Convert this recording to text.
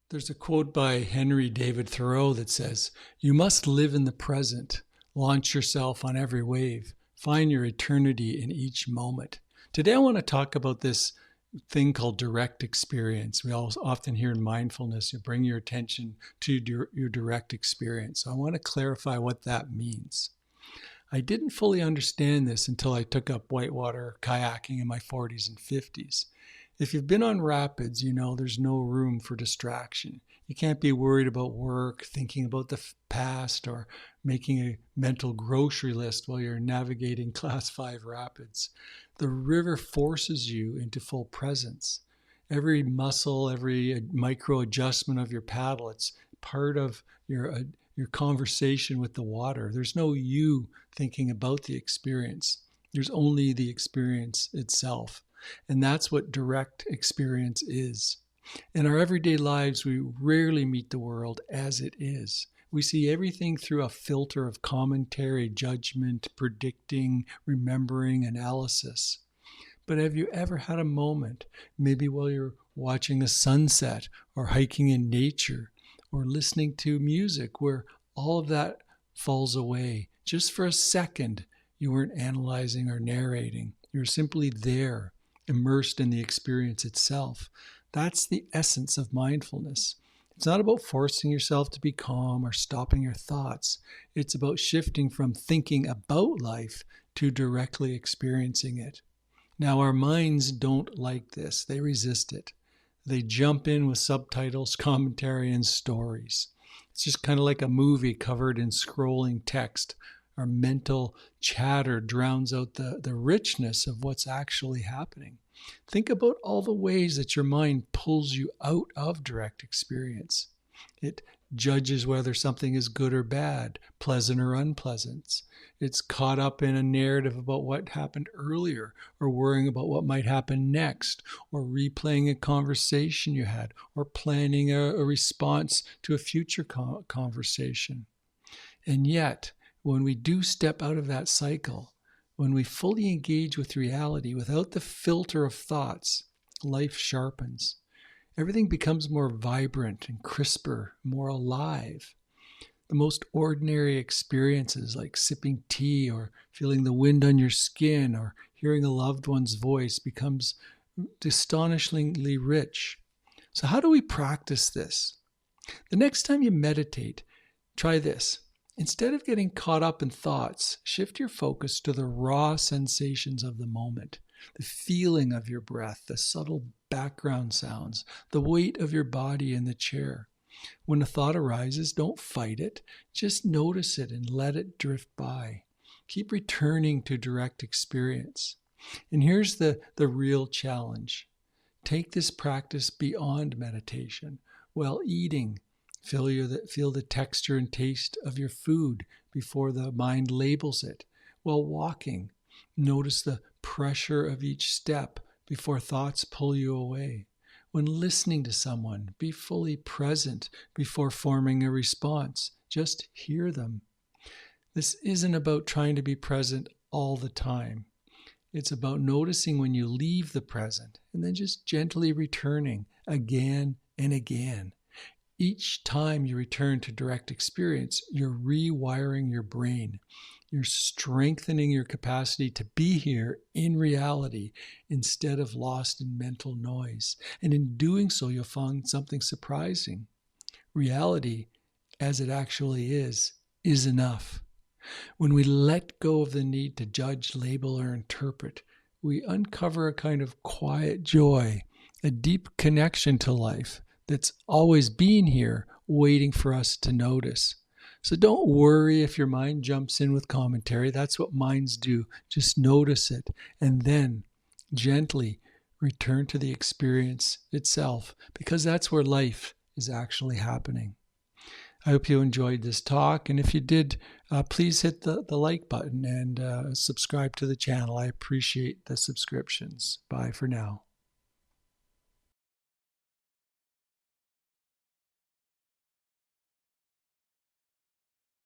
There's a quote by Henry David Thoreau that says, "You must live in the present, launch yourself on every wave, find your eternity in each moment." Today I want to talk about this thing called direct experience. We all often hear in mindfulness, you bring your attention to your direct experience. So I want to clarify what that means. I didn't fully understand this until I took up whitewater kayaking in my 40s and 50s. If you've been on rapids, you know there's no room for distraction. You can't be worried about work, thinking about the past, or making a mental grocery list while you're navigating Class 5 rapids. The river forces you into full presence. Every muscle, every micro adjustment of your paddle, it's part of your conversation with the water. There's no you thinking about the experience. There's only the experience itself. And that's what direct experience is. In our everyday lives, we rarely meet the world as it is. We see everything through a filter of commentary, judgment, predicting, remembering, analysis. But have you ever had a moment, maybe while you're watching a sunset or hiking in nature or listening to music, where all of that falls away? Just for a second, you weren't analyzing or narrating. You're simply there, immersed in the experience itself. That's the essence of mindfulness. It's not about forcing yourself to be calm or stopping your thoughts. It's about shifting from thinking about life to directly experiencing it. Now, our minds don't like this. They resist it. They jump in with subtitles, commentary, and stories. It's just kind of like a movie covered in scrolling text. Our mental chatter drowns out the richness of what's actually happening. Think about all the ways that your mind pulls you out of direct experience. It judges whether something is good or bad, pleasant or unpleasant. It's caught up in a narrative about what happened earlier, or worrying about what might happen next, or replaying a conversation you had, or planning a response to a future conversation. And yet, when we do step out of that cycle, when we fully engage with reality without the filter of thoughts, life sharpens. Everything becomes more vibrant and crisper, more alive. The most ordinary experiences, like sipping tea or feeling the wind on your skin or hearing a loved one's voice, becomes astonishingly rich. So how do we practice this? The next time you meditate, try this. Instead of getting caught up in thoughts, shift your focus to the raw sensations of the moment, the feeling of your breath, the subtle background sounds, the weight of your body in the chair. When a thought arises, don't fight it. Just notice it and let it drift by. Keep returning to direct experience. And here's the real challenge. Take this practice beyond meditation. While eating, feel the texture and taste of your food before the mind labels it. While walking, notice the pressure of each step before thoughts pull you away. When listening to someone, be fully present before forming a response. Just hear them. This isn't about trying to be present all the time. It's about noticing when you leave the present and then just gently returning again and again. Each time you return to direct experience, you're rewiring your brain. You're strengthening your capacity to be here in reality instead of lost in mental noise. And in doing so, you'll find something surprising. Reality, as it actually is enough. When we let go of the need to judge, label, or interpret, we uncover a kind of quiet joy, a deep connection to life that's always been here, waiting for us to notice. So don't worry if your mind jumps in with commentary. That's what minds do. Just notice it and then gently return to the experience itself, because that's where life is actually happening. I hope you enjoyed this talk. And if you did, please hit the like button and subscribe to the channel. I appreciate the subscriptions. Bye for now.